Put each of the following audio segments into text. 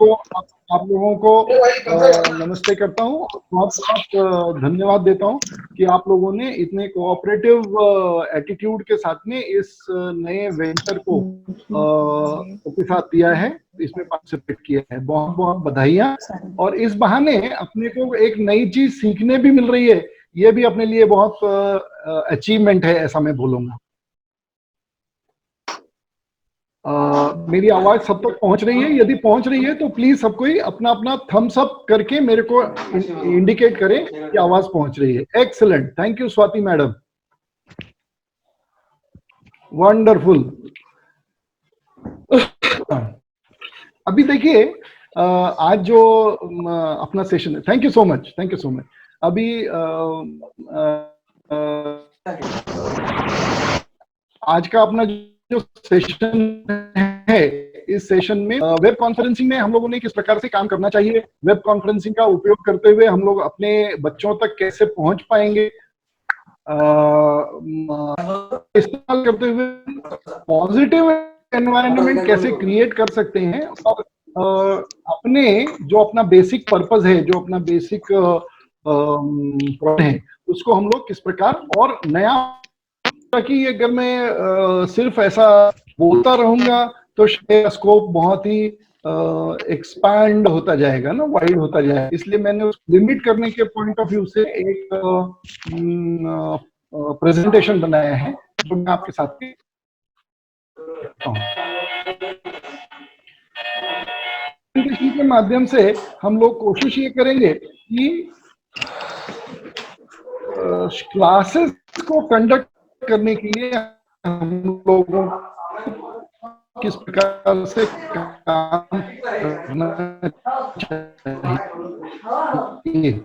को आप लोगों को नमस्ते करता हूँ, बहुत बहुत धन्यवाद देता हूँ कि आप लोगों ने इतने कोऑपरेटिव एटीट्यूड के साथ में इस नए वेंचर को प्रतिसाद दिया है, इसमें पार्टिसिपेट किया है। बहुत बहुत बधाइयाँ। और इस बहाने अपने को एक नई चीज सीखने भी मिल रही है, ये भी अपने लिए बहुत अचीवमेंट है, ऐसा मैं बोलूंगा। मेरी आवाज सब तक पहुंच रही है? यदि पहुंच रही है तो प्लीज सब कोई अपना अपना थम्स अप करके मेरे को इंडिकेट करें कि आवाज पहुंच रही है। Excellent, thank you Swati madam, wonderful. अभी देखिए, आज जो अपना सेशन है, thank you so much, thank you so much. अभी आज का अपना जो सेशन है, इस सेशन में वेब कॉन्फ्रेंसिंग में हम लोगों ने किस प्रकार से काम करना चाहिए, वेब कॉन्फ्रेंसिंग का उपयोग करते हुए हम लोग अपने बच्चों तक कैसे पहुंच पाएंगे, इस्तेमाल करते हुए पॉजिटिव एनवायरनमेंट कैसे क्रिएट कर सकते हैं, और अपने जो अपना बेसिक पर्पस है, जो अपना बेसिक है, उसको हम लोग किस प्रकार और नया, कि अगर मैं सिर्फ ऐसा बोलता रहूंगा तो शायद स्कोप बहुत ही एक्सपैंड होता जाएगा ना, वाइड होता जाएगा। इसलिए मैंने उसको लिमिट करने के पॉइंट ऑफ व्यू से एक प्रेजेंटेशन बनाया है, जो मैं आपके साथ प्रेजेंटेशन के माध्यम से हम लोग कोशिश ये करेंगे कि क्लासेस को कंडक्ट करने के लिए हम लोगों किस प्रकार से काम करना चाहिए,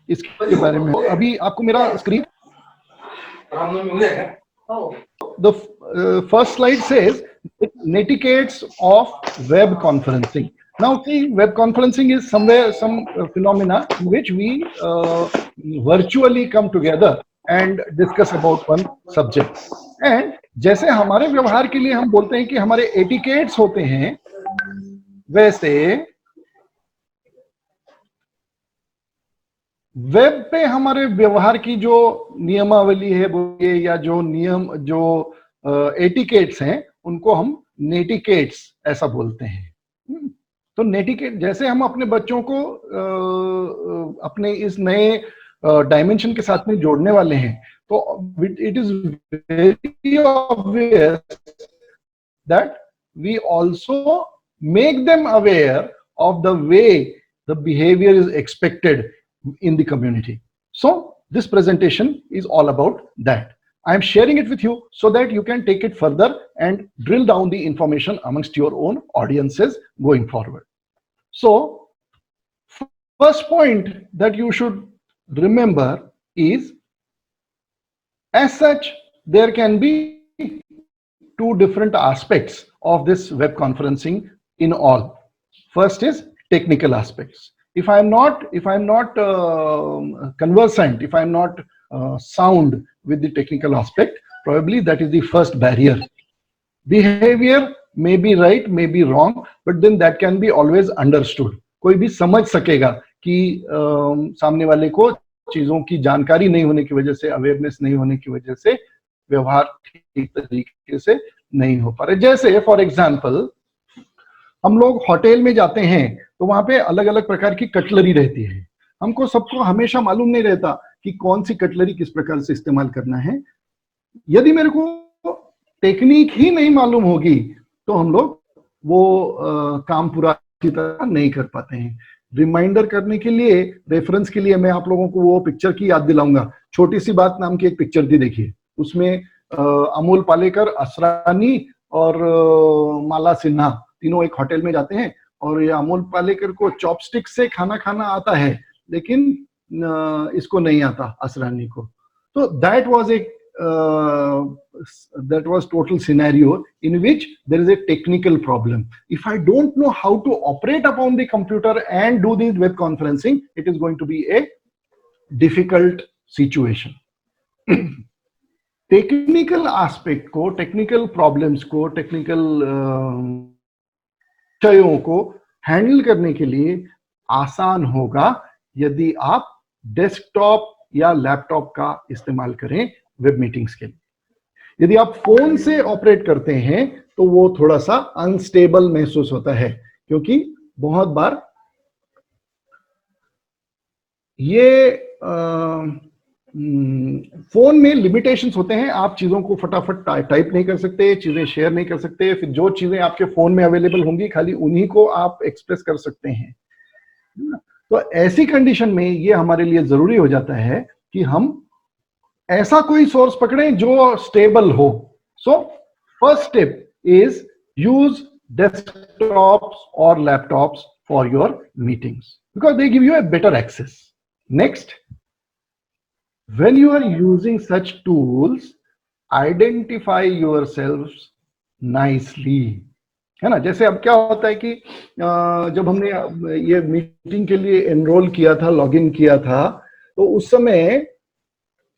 इसके बारे में। अभी आपको मेरा screen, the first slide says netiquettes of web conferencing. Now see, web conferencing is somewhere some phenomena in which we virtually come together and discuss about one subject. And जैसे हमारे व्यवहार के लिए हम बोलते हैं कि हमारे एटिकेट्स होते हैं, वैसे वेब पे हमारे व्यवहार की जो नियमावली है बोलिए, या जो नियम, जो एटिकेट्स हैं, उनको हम नेटिकेट्स ऐसा बोलते हैं। तो नेटिकेट, जैसे हम अपने बच्चों को अपने इस नए डायमेंशन के साथ में जोड़ने वाले हैं, तो it is very obvious that we also make them aware of the way the behaviour is expected in the community. So this presentation is all about that. I am sharing it with you so that you can take it further and drill down the information amongst your own audiences going forward. So first point that you should remember is, as such, there can be two different aspects of this web conferencing in all. First is technical aspects. If I'm not conversant, if I'm not sound with the technical aspect, probably that is the first barrier. Behavior may be right, may be wrong, but then that can be always understood. कोई भी समझ सकेगा कि सामने वाले को चीजों की जानकारी नहीं होने की वजह से, अवेयरनेस नहीं होने की वजह से व्यवहार ठीक तरीके से नहीं हो पा रहे। जैसे फॉर एग्जाम्पल, हम लोग होटल में जाते हैं तो वहां पे अलग अलग प्रकार की कटलरी रहती है। हमको सबको हमेशा मालूम नहीं रहता कि कौन सी कटलरी किस प्रकार से इस्तेमाल करना है। यदि मेरे को टेक्निक ही नहीं मालूम होगी तो हम लोग वो काम पूरा अच्छी तरह नहीं कर पाते हैं। रिमाइंडर करने के लिए, रेफरेंस के लिए मैं आप लोगों को वो पिक्चर की याद दिलाऊंगा। छोटी सी बात नाम की एक पिक्चर थी, देखिए। उसमें अमोल पालेकर, असरानी और माला सिन्हा तीनों एक होटल में जाते हैं, और ये अमोल पालेकर को चॉपस्टिक से खाना खाना आता है, लेकिन इसको नहीं आता, असरानी को। तो that was total scenario in which there is a technical problem. If I don't know how to operate upon the computer and do this web conferencing, it is going to be a difficult situation. Technical aspect को, technical problems को, technical विषयों को handle करने के लिए आसान होगा यदि आप डेस्कटॉप या लैपटॉप का इस्तेमाल करें वेब मीटिंग्स के लिए। यदि आप फोन से ऑपरेट करते हैं तो वो थोड़ा सा अनस्टेबल महसूस होता है, क्योंकि बहुत बार ये फोन में लिमिटेशंस होते हैं। आप चीजों को फटाफट टाइप नहीं कर सकते, चीजें शेयर नहीं कर सकते, फिर जो चीजें आपके फोन में अवेलेबल होंगी खाली उन्हीं को आप एक्सप्रेस कर सकते हैं। तो ऐसी कंडीशन में ये हमारे लिए जरूरी हो जाता है कि हम ऐसा कोई सोर्स पकड़ें जो स्टेबल हो। So first step is use desktops और laptops for your meetings because they give you a better access. Next, when you are using such tools, identify yourselves nicely. है ना, जैसे अब क्या होता है कि जब हमने ये मीटिंग के लिए एनरोल किया था, लॉगिन किया था, तो उस समय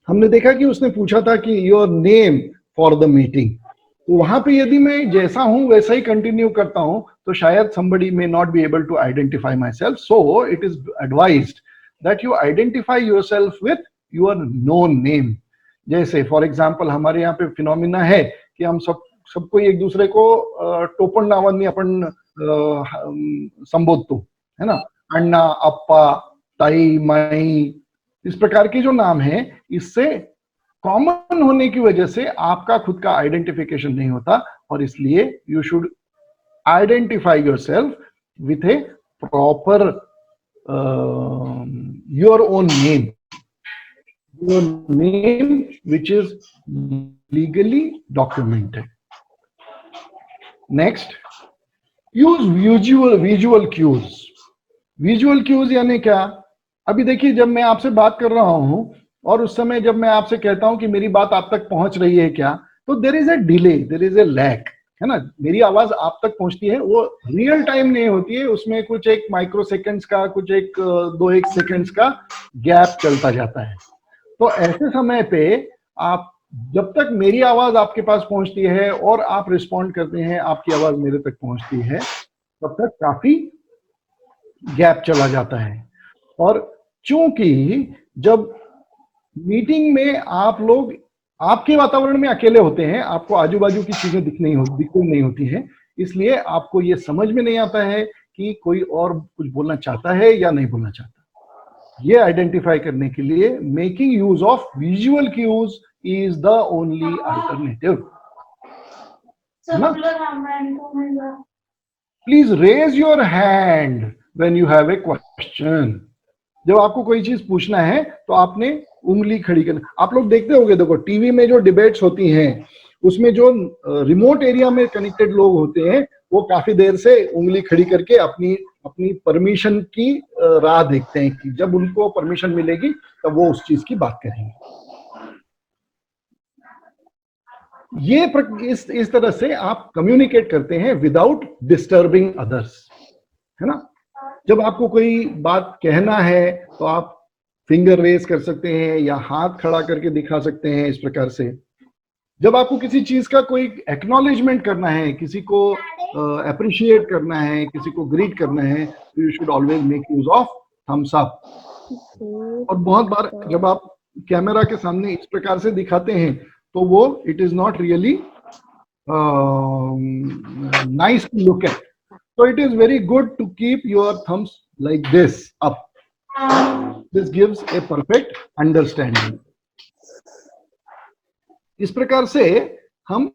हमने देखा कि उसने पूछा था कि your name for the meeting. तो वहां पे यदि मैं जैसा हूं वैसा ही कंटिन्यू करता हूं तो शायद somebody may not be able to identify myself. So it is advised that you identify yourself with your known name. जैसे फॉर एग्जाम्पल हमारे यहाँ पे फिनोमिना है कि हम सबको एक दूसरे को टोपण नावांनी आपण संबोधतो, है ना, अण्णा, अप्पा, ताई, माई, इस प्रकार के जो नाम है, इससे कॉमन होने की वजह से आपका खुद का आइडेंटिफिकेशन नहीं होता, और इसलिए you should identify yourself with A proper your own name, your name which is legally documented. Next, use visual cues. Visual cues यानी क्या? अभी देखिए, जब मैं आपसे बात कर रहा हूं और उस समय जब मैं आपसे कहता हूं कि मेरी बात आप तक पहुंच रही है क्या, तो there is a delay, there is a lag, है ना। मेरी आवाज आप तक पहुंचती है, वो रियल टाइम नहीं होती है, उसमें कुछ एक माइक्रो सेकेंड्स का, कुछ एक 2-1 सेकेंड्स का गैप चलता जाता है। तो ऐसे समय पे आप जब तक मेरी आवाज आपके पास पहुंचती है और आप रिस्पॉन्ड करते हैं, आपकी आवाज मेरे तक पहुंचती है, तब तक काफी गैप चला जाता है। और चूंकि जब मीटिंग में आप लोग आपके वातावरण में अकेले होते हैं, आपको आजू बाजू की चीजें दिख नहीं होती है, इसलिए आपको ये समझ में नहीं आता है कि कोई और कुछ बोलना चाहता है या नहीं बोलना चाहता। ये आइडेंटिफाई करने के लिए making use of visual cues is the only alternative. Please raise your hand when you have a question. जब आपको कोई चीज पूछना है तो आपने उंगली खड़ी करना। आप लोग देखते होंगे, देखो टीवी में जो डिबेट्स होती हैं उसमें जो रिमोट एरिया में कनेक्टेड लोग होते हैं वो काफी देर से उंगली खड़ी करके अपनी परमिशन की राह देखते हैं कि जब उनको परमिशन मिलेगी तब वो उस चीज की बात करेंगे। ये इस तरह से आप कम्युनिकेट करते हैं विदाउट डिस्टर्बिंग अदर्स, है ना। जब आपको कोई बात कहना है तो आप फिंगर रेज कर सकते हैं या हाथ खड़ा करके दिखा सकते हैं, इस प्रकार से। जब आपको किसी चीज का कोई एक्नॉलेजमेंट करना है, किसी को अप्रिशिएट करना है, किसी को ग्रीट करना है, तो you should always make use of thumbs up. और बहुत बार जब आप कैमरा के सामने इस प्रकार से दिखाते हैं तो वो it is not really nice to look at, so it is very good to keep your thumbs like this up. This gives a perfect understanding. इस प्रकार से हम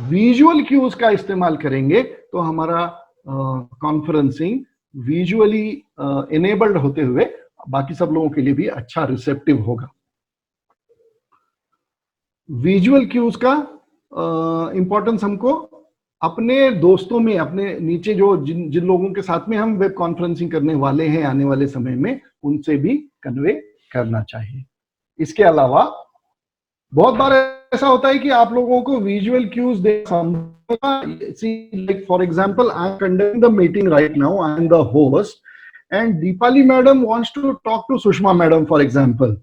विजुअल क्यूज का इस्तेमाल करेंगे तो हमारा कॉन्फ्रेंसिंग विजुअली इनेबल्ड होते हुए बाकी सब लोगों के लिए भी अच्छा रिसेप्टिव होगा। विजुअल क्यूज का इंपॉर्टेंस हमको अपने दोस्तों में, अपने नीचे जो जिन लोगों के साथ में हम वेब कॉन्फ्रेंसिंग करने वाले हैं आने वाले समय में, उनसे भी कन्वे करना चाहिए। इसके अलावा बहुत बार ऐसा होता है कि आप लोगों को विजुअल क्यूज दे, like for example I am conducting the meeting right now, I am the host and Deepali madam wants to talk to Sushma madam for example.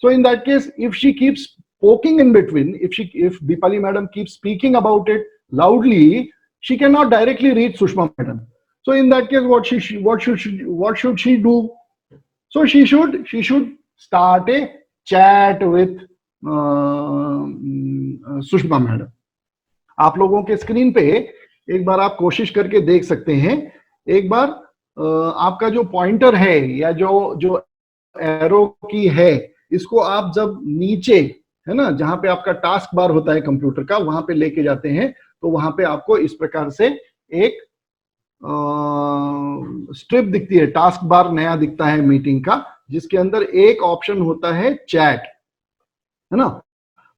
So in that case, if she keeps poking in between, if Deepali madam keeps speaking about it loudly, she cannot directly reach Sushma madam. So in that case, what should she do? So she should start a chat with Sushma madam. आप लोगों के screen पे एक बार आप कोशिश करके देख सकते हैं. एक बार आपका जो पॉइंटर है या जो एरो की है, इसको आप जब नीचे, है ना, जहां पे आपका टास्क बार होता है कंप्यूटर का, वहां पे लेके जाते हैं, तो वहां पे आपको इस प्रकार से एक स्ट्रिप दिखती है, टास्क बार नया दिखता है मीटिंग का, जिसके अंदर एक ऑप्शन होता है चैट, है ना.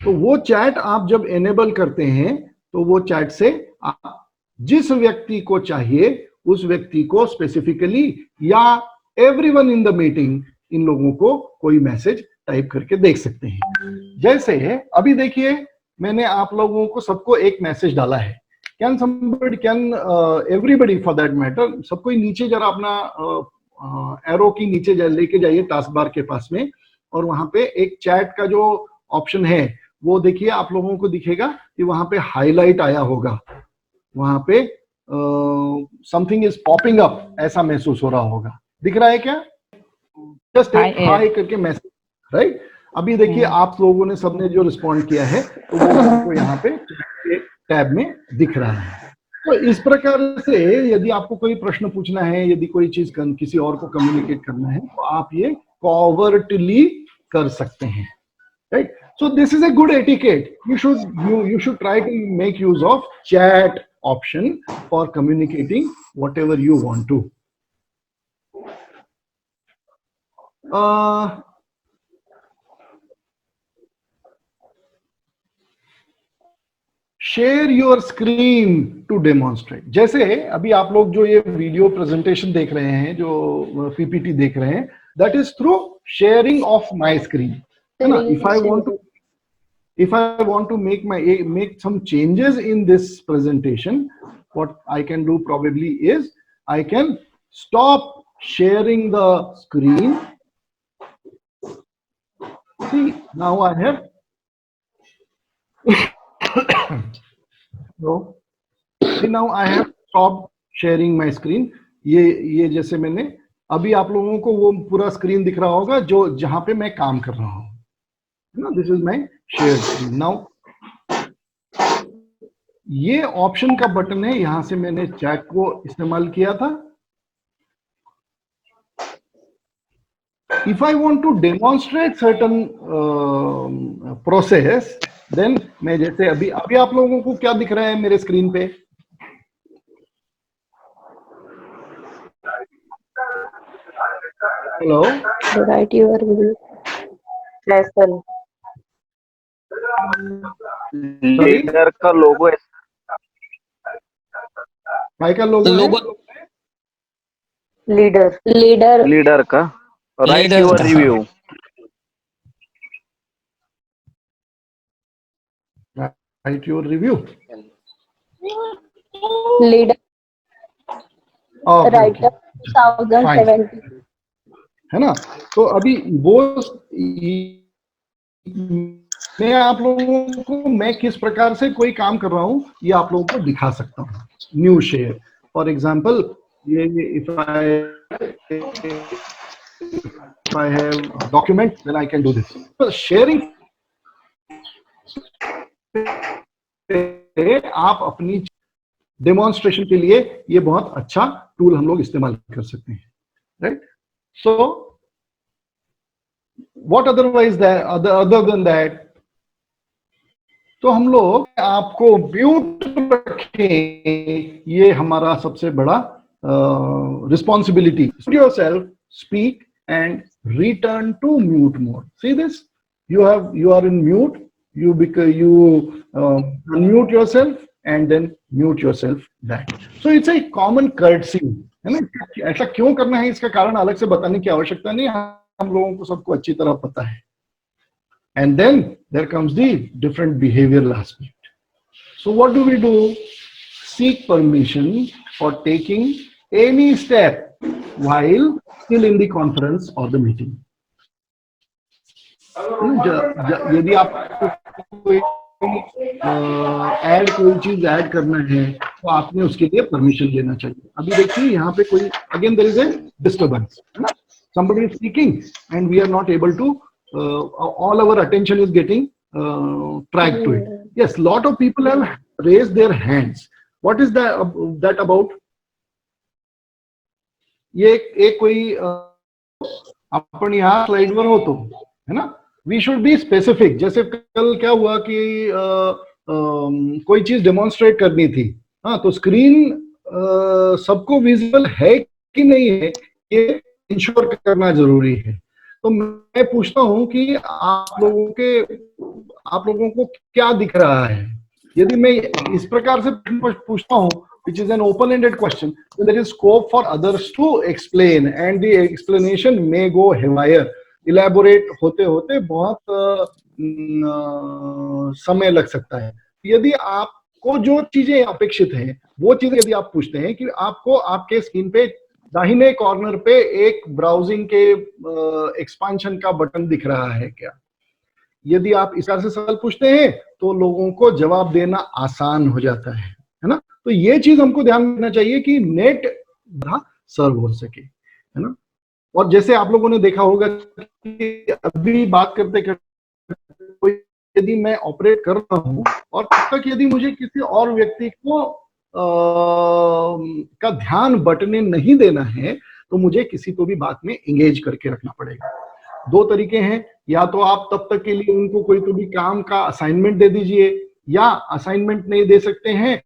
तो वो चैट आप जब एनेबल करते हैं तो वो चैट से आप जिस व्यक्ति को चाहिए उस व्यक्ति को स्पेसिफिकली या एवरीवन इन द मीटिंग, इन लोगों को कोई मैसेज टाइप करके देख सकते हैं. जैसे अभी देखिए, मैंने आप लोगों को सबको एक मैसेज डाला है. Can everybody for that matter, सबको नीचे जरा अपना एरो की नीचे लेके जाइए टास्क बार के पास में, और वहां पे एक चैट का जो ऑप्शन है वो देखिए, आप लोगों को दिखेगा कि वहां पे हाईलाइट आया होगा, वहां पे समथिंग इज पॉपिंग अप, ऐसा महसूस हो रहा होगा. दिख रहा है क्या? जस्ट एक हाई करके मैसेज, राइट. अभी देखिए आप लोगों ने सबने जो रिस्पॉन्ड किया है तो वो आपको यहाँ पे टैब में दिख रहा है. तो इस प्रकार से यदि आपको कोई प्रश्न पूछना है, यदि कोई चीज किसी और को कम्युनिकेट करना है, तो आप ये कॉवर्टली कर सकते हैं, right. So this is a good etiquette. You should try to make use of chat option for communicating whatever you want to. Share your screen to demonstrate. जैसे अभी आप लोग जो ये वीडियो प्रेजेंटेशन देख रहे हैं, जो पीपीटी देख रहे हैं, that is through sharing of my screen. है ना? If I want to make some changes in this presentation, what I can do probably is I can stop sharing the screen. See, now I have now I have stopped sharing my screen. ये जैसे मैंने अभी आप लोगों को वो पूरा screen दिख रहा होगा जो जहां पे मैं काम कर रहा हूं. This is my shared screen. Now ये ऑप्शन का बटन है, यहां से मैंने चैट को इस्तेमाल किया था. If I want to demonstrate certain process, then मैं जैसे अभी आप लोगों को क्या दिख रहा है मेरे स्क्रीन पे? हेलो, राइट यूर लीडर का लोगो है. काय का लोगो है? लीडर का. Write your review. Write your review. Leader write 2017, है ना. तो अभी वो मैं आप लोगों को मैं किस प्रकार से कोई काम कर रहा हूं ये आप लोगों को दिखा सकता हूं. न्यू शेयर फॉर एग्जांपल, ये if I have document, then I can do this. So sharing आप अपनी डेमोन्स्ट्रेशन के लिए ये बहुत अच्छा टूल हम लोग इस्तेमाल कर सकते हैं, right. So what otherwise that, other than that, तो हम लोग आपको म्यूट रखें, ये हमारा सबसे बड़ा responsibility. Yourself, speak and return to mute mode. See this, you are in mute, you unmute yourself and then mute yourself back. So it's a common courtesy, है ना. ऐसा क्यों करना है इसका कारण अलग से बताने की आवश्यकता नहीं, हम लोगों को सबको अच्छी तरह पता है. And then there comes the different behavioral aspect. So what do we do? Seek permission for taking any step while still in the conference or the meeting. यदि आपको कोई चीज ऐड करना है तो आपने उसके लिए परमिशन लेना चाहिए। अभी देखिए यहाँ पे कोई again there is a disturbance, है ना, somebody is speaking and we are not able to all our attention is getting tracked to it. Yes, lot of people have raised their hands. What is that about? ये एक कोई अपन यहाँ slide पर हो तो, है ना, वी शुड बी स्पेसिफिक। जैसे कल क्या हुआ कि कोई चीज डेमोन्स्ट्रेट करनी थी, हाँ, तो स्क्रीन सबको विजिबल है कि नहीं है ये इंश्योर करना जरूरी है। तो मैं पूछता हूं कि आप लोगों को क्या दिख रहा है। यदि मैं इस प्रकार से पूछता हूं, which is an open-ended question, then there is scope for others to explain and the explanation may go haywire. Elaborate होते होते बहुत समय लग सकता है। यदि आपको जो चीजें अपेक्षित हैं वो चीजें यदि आप पूछते हैं कि आपको आपके स्क्रीन पे दाहिने कॉर्नर पे एक ब्राउजिंग के एक्सपांशन का बटन दिख रहा है क्या, यदि आप इस तरह से सवाल पूछते हैं तो लोगों को जवाब देना आसान हो जाता है ना। तो ये चीज हमको ध्यान रखना चाहिए कि नेट सर्व हो सके, है ना। और जैसे आप लोगों ने देखा होगा कि अभी बात करते करते यदि मैं ऑपरेट कर रहा हूं और तब तक यदि मुझे किसी और व्यक्ति को का ध्यान बटने नहीं देना है तो मुझे किसी को भी बात में एंगेज करके रखना पड़ेगा। दो तरीके हैं, या तो आप तब तक के लिए उनको कोई तो भी काम का असाइनमेंट दे दीजिए, या असाइनमेंट नहीं दे सकते हैं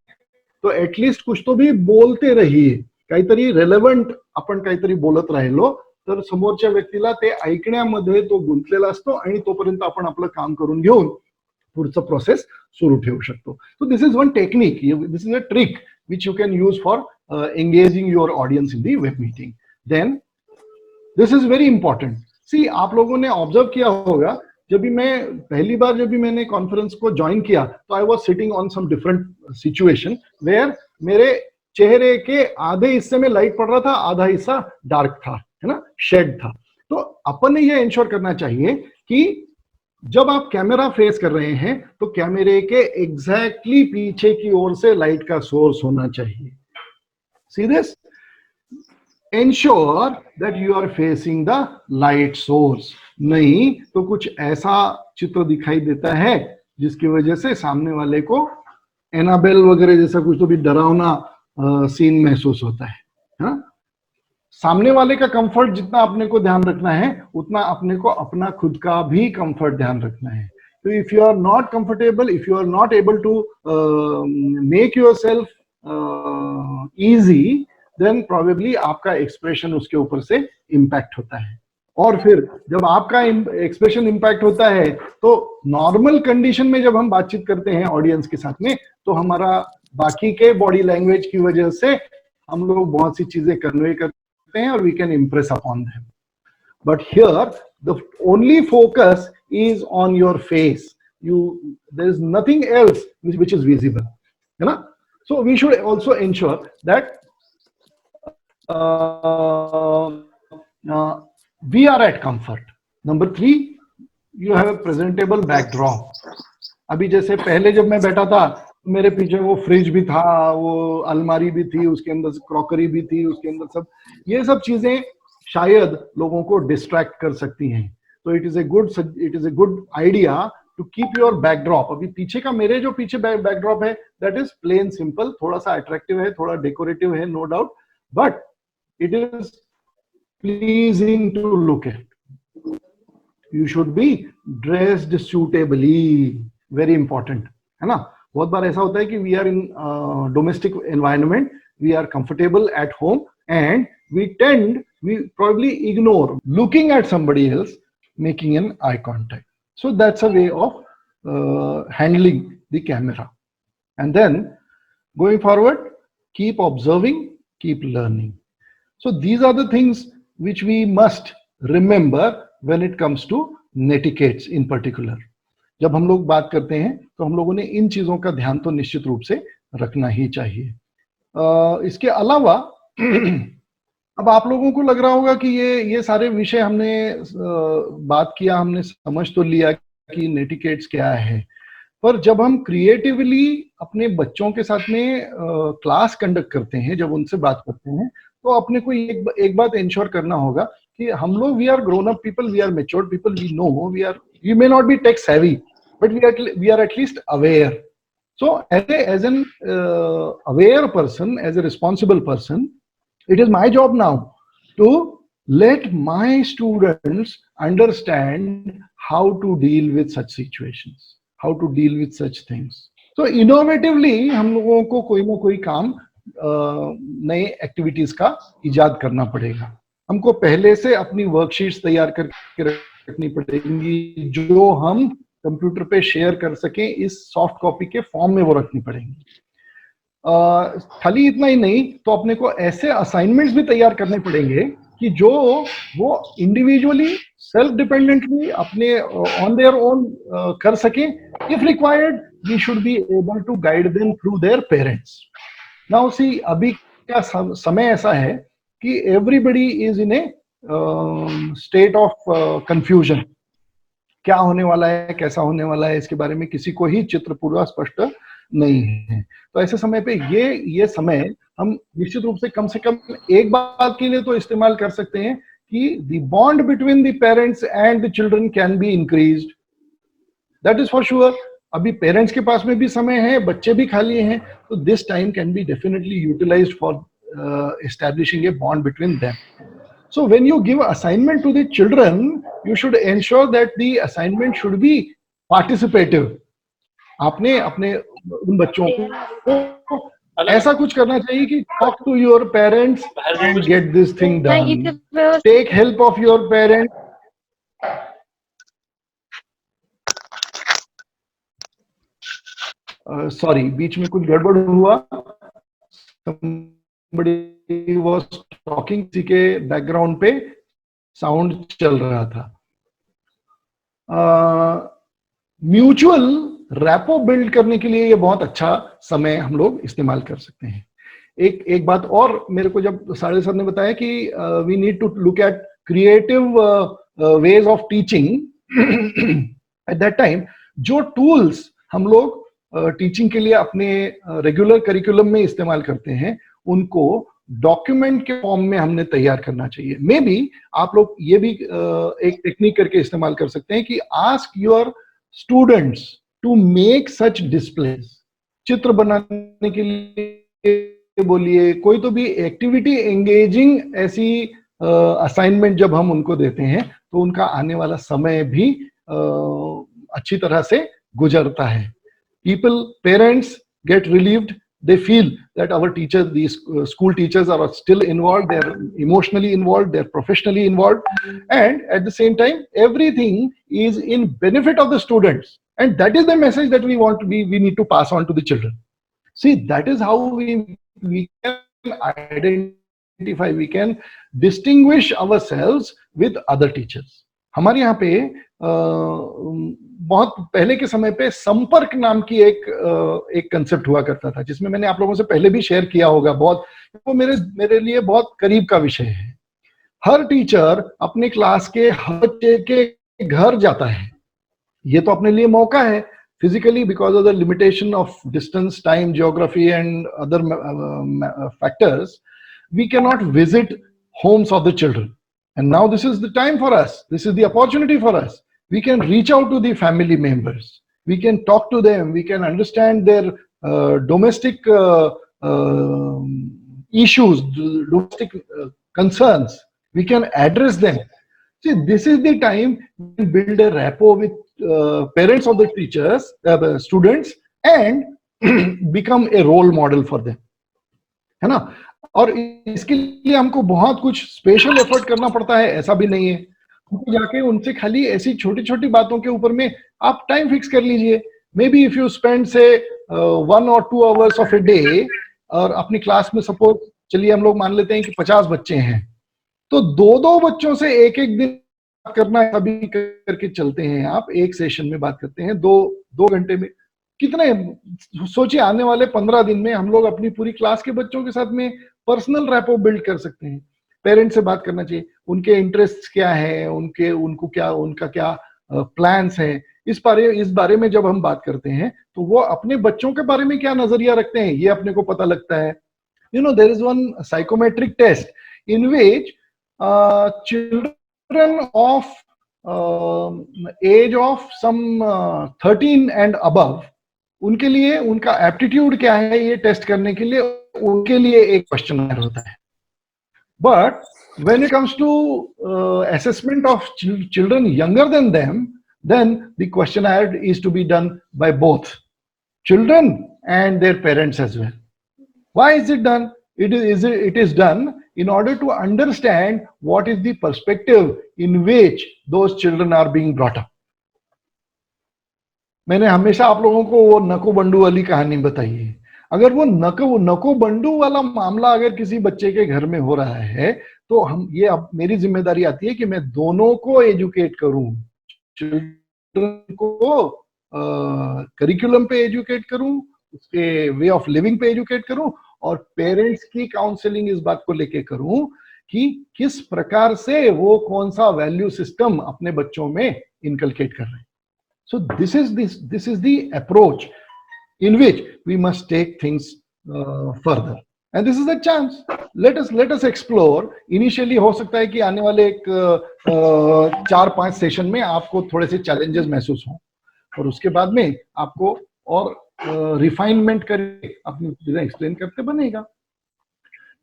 तो एटलीस्ट कुछ तो भी बोलते रहिए, काहीतरी रेलेव्हंट आपण काहीतरी बोलत राहिलो तर समोरच्या व्यक्तीला ते ऐकण्यामध्ये तो गुंतलेला असतो आणि तोपर्यंत आपण आपलं काम करून घेऊन पुढचं प्रोसेस सुरू ठेवू शकतो. So this is one technique, this is a trick which you can use for engaging your audience in the web meeting. Then this is very important. See, आप लोगों ने ऑब्जर्व किया होगा जब भी मैं पहली बार जब भी मैंने कॉन्फ्रेंस को ज्वाइन किया तो I was sitting on some different situation where मेरे चेहरे के आधे हिस्से में लाइट पड़ रहा था, आधा हिस्सा डार्क था, है ना, शेड था. तो अपन ने ये इंश्योर करना चाहिए कि जब आप कैमरा फेस कर रहे हैं तो कैमरे के एग्जैक्टली पीछे की ओर से लाइट का सोर्स होना चाहिए. See this, ensure that you are facing the light source. नहीं तो कुछ ऐसा चित्र दिखाई देता है जिसकी वजह से सामने वाले को एनाबेल वगैरह जैसा कुछ तो भी डरावना सीन महसूस होता है ना. सामने वाले का कंफर्ट जितना अपने को ध्यान रखना है उतना अपने को अपना खुद का भी कंफर्ट ध्यान रखना है. तो if you are not comfortable, if you are not able to make yourself easy, then probably आपका एक्सप्रेशन उसके ऊपर से इंपैक्ट होता है. और फिर जब आपका एक्सप्रेशन इंपैक्ट होता है तो नॉर्मल कंडीशन में जब हम बातचीत करते हैं ऑडियंस के साथ में तो हमारा बाकी के बॉडी लैंग्वेज की वजह से हम लोग बहुत सी चीजें कन्वे करते हैं और we can impress upon them. But here the only focus is on your face. There is nothing else which is visible, है ना. So we should also ensure that we are at comfort. Number 3, you have a presentable backdrop. अभी जैसे पहले जब मैं बैठा था मेरे पीछे वो फ्रिज भी था, वो अलमारी भी थी, उसके अंदर क्रॉकरी भी थी, उसके अंदर सब ये सब चीजें शायद लोगों को डिस्ट्रैक्ट कर सकती हैं. तो it is a good idea to keep your backdrop. अभी पीछे का मेरे जो पीछे बैकड्रॉप है दैट इज प्लेन सिंपल, थोड़ा सा अट्रैक्टिव है, थोड़ा डेकोरेटिव है, no doubt, but it is pleasing to look at. You should be dressed suitably, very important, है ना. बहुत बार ऐसा होता है कि we are in domestic environment, we are comfortable at home and we probably ignore looking at somebody else, making an eye contact. So that's a way of handling the camera. And then going forward, keep observing, keep learning. So these are the things which we must remember when it comes to netiquettes in particular. जब हम लोग बात करते हैं तो हम लोगों ने इन चीजों का ध्यान तो निश्चित रूप से रखना ही चाहिए. इसके अलावा अब आप लोगों को लग रहा होगा कि ये सारे विषय हमने बात किया, हमने समझ तो लिया कि नेटिकेट्स क्या है, पर जब हम क्रिएटिवली अपने बच्चों के साथ में क्लास कंडक्ट करते हैं, जब उनसे बात करते हैं, तो अपने को एक बात इंश्योर करना होगा कि हम लोग we are grown up people, we are matured people, we know we may not be tech savvy, but we are at least aware. So as an aware person, as a responsible person, it is my job now to let my students understand how to deal with such situations, how to deal with such things. So innovatively हम लोगों को कोई ना कोई काम नए activities का इजाद करना पड़ेगा. हमको पहले से अपनी वर्कशीट्स तैयार करके रखनी पड़ेंगी, जो हम कंप्यूटर पे शेयर कर सकें, इस सॉफ्ट कॉपी के फॉर्म में वो रखनी पड़ेंगी. खाली इतना ही नहीं, तो अपने को ऐसे असाइनमेंट्स भी तैयार करने पड़ेंगे कि जो वो इंडिविजुअली सेल्फ डिपेंडेंटली अपने ऑन देयर ओन कर सकें. If required we should be able to guide them through their parents. Now see, अभी का समय ऐसा है कि everybody is in a state of confusion. क्या होने वाला है, कैसा होने वाला है, इसके बारे में किसी को ही चित्र पूरा स्पष्ट नहीं है. तो ऐसे समय पे ये समय हम निश्चित रूप से कम एक बात के लिए तो इस्तेमाल कर सकते हैं कि the bond between the parents and the children can be increased. That is for sure. अभी पेरेंट्स के पास में भी समय है, बच्चे भी खाली हैं, तो this time can be definitely utilised for establishing a bond between them. So when you give assignment to the children, you should ensure that the assignment should be participative. आपने अपने उन बच्चों को ऐसा कुछ करना चाहिए कि talk to your parents and get this thing done. Take help of your parents. Sorry, बीच में कुछ गड़बड़ हुआ. Somebody was talking, किसी के बैकग्राउंड पे साउंड चल रहा था. म्यूचुअल रैपो बिल्ड करने के लिए ये बहुत अच्छा समय हम लोग इस्तेमाल कर सकते हैं. एक बात और मेरे को जब साड़े सर ने बताया कि we need to look at creative ways of teaching, at that time जो टूल्स हम लोग टीचिंग के लिए अपने रेगुलर करिकुलम में इस्तेमाल करते हैं, उनको डॉक्यूमेंट के फॉर्म में हमने तैयार करना चाहिए. मे बी आप लोग ये भी एक टेक्निक करके इस्तेमाल कर सकते हैं कि ask your students to make such displays. चित्र बनाने के लिए बोलिए, कोई तो भी एक्टिविटी एंगेजिंग ऐसी असाइनमेंट जब हम उनको देते हैं, तो उनका आने वाला समय भी अच्छी तरह से गुजरता है. Parents get relieved. They feel that our teachers, these school teachers, are still involved. They're emotionally involved. They're professionally involved, and at the same time, everything is in benefit of the students. And that is the message that we need to pass on to the children. See, that is how we can identify, we can distinguish ourselves with other teachers. हमारे यहाँ पे बहुत पहले के समय पे संपर्क नाम की एक कंसेप्ट हुआ करता था, जिसमें मैंने आप लोगों से पहले भी शेयर किया होगा. बहुत वो मेरे लिए बहुत करीब का विषय है. हर टीचर अपने क्लास के हर बच्चे के घर जाता है. ये तो अपने लिए मौका है physically, because of the limitation of distance, time, geography and other factors, we can not visit homes of the children. And now this is the time for us. This is the opportunity for us. We can reach out to the family members. We can talk to them. We can understand their domestic issues, domestic concerns. We can address them. See, this is the time we build a rapport with parents of the teachers, students, and become a role model for them. है ना? और इसके लिए हमको बहुत कुछ special effort करना पड़ता है, ऐसा भी नहीं है. उनको जाके उनसे खाली ऐसी छोटी छोटी बातों के ऊपर में आप टाइम फिक्स कर लीजिए. May be if you spend से 1 or 2 hours of a day, और अपनी क्लास में सपोज चलिए हम लोग मान लेते हैं कि 50 बच्चे हैं, तो 2-2 बच्चों से एक दिन बात करना, अभी करके चलते हैं. आप एक सेशन में बात करते हैं 2 घंटे में, कितने सोचिए आने वाले 15 दिन में हम लोग अपनी पूरी क्लास के बच्चों के साथ में पर्सनल रैपो बिल्ड कर सकते हैं. पेरेंट्स से बात करना चाहिए, उनके इंटरेस्ट क्या है, उनका क्या प्लान्स है, इस बारे में जब हम बात करते हैं तो वो अपने बच्चों के बारे में क्या नजरिया रखते हैं ये अपने को पता लगता है. There is one psychometric test in which children of age of some 13 and above, उनके लिए उनका एप्टीट्यूड क्या है ये टेस्ट करने के लिए उनके लिए एक क्वेश्चनर होता है. But when it comes to assessment of children younger than them, then the questionnaire is to be done by both children and their parents as well. Why is it done? It is done in order to understand what is the perspective in which those children are being brought up. मैंने हमेशा आप लोगों को वो नको बंडू वाली कहानी बताई है. अगर वो नको बंडू वाला मामला अगर किसी बच्चे के घर में हो रहा है तो हम ये अब मेरी जिम्मेदारी आती है कि मैं दोनों को एजुकेट करूं, चिल्ड्रन को करिकुलम पे एजुकेट करूं, उसके वे ऑफ लिविंग पे एजुकेट करूं और पेरेंट्स की काउंसलिंग इस बात को लेके करूं कि किस प्रकार से वो कौन सा वैल्यू सिस्टम अपने बच्चों में इनकलकेट कर रहे हैं. So this is the approach in which we must take things further, and this is the chance. Let us explore. Initially हो सकता है कि आने वाले एक 4-5 सेशन में आपको थोड़े से चैलेंजेस महसूस हों और उसके बाद में आपको और रिफाइनमेंट करके अपनी चीजें एक्सप्लेन करते बनेगा.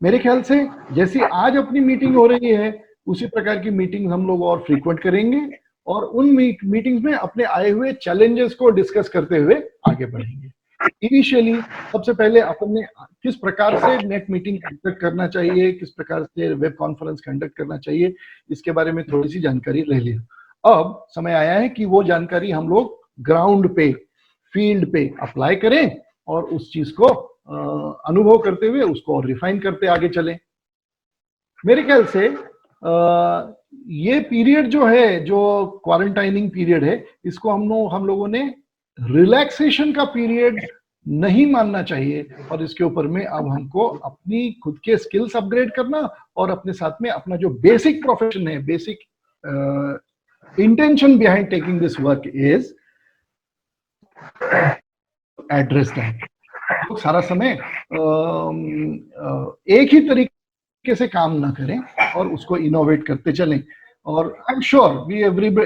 मेरे ख्याल से जैसी आज अपनी मीटिंग हो रही है उसी प्रकार की मीटिंग हम लोग और फ्रीक्वेंट करेंगे और उन मीटिंग्स में अपने आए हुए चैलेंजेस को डिस्कस करते हुए आगे बढ़ेंगे. इनिशियली सबसे पहले अपने किस प्रकार से नेट मीटिंग कंडक्ट करना चाहिए, किस प्रकार से वेब कॉन्फ्रेंस कंडक्ट करना चाहिए, इसके बारे में थोड़ी सी जानकारी ले ली. अब समय आया है कि वो जानकारी हम लोग ग्राउंड पे, फील्ड पे अप्लाई करें और उस चीज को अनुभव करते हुए उसको और रिफाइन करते आगे चलें. मेरे ख्याल से ये पीरियड जो है, जो क्वारंटाइनिंग पीरियड है, इसको हम लोगों ने रिलैक्सेशन का पीरियड नहीं मानना चाहिए और इसके ऊपर में अब हमको अपनी खुद के स्किल्स अपग्रेड करना और अपने साथ में अपना जो बेसिक प्रोफेशन है, basic intention behind taking this work is address that. सारा समय एक ही तरीके से काम ना करें और उसको इनोवेट करते चलें. और I am sure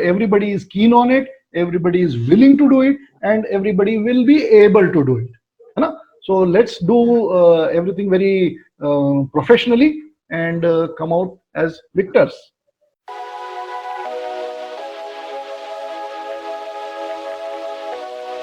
everybody is keen on it, everybody is willing to do it and everybody will be able to do it, है ना. So let's do everything very professionally and come out as victors.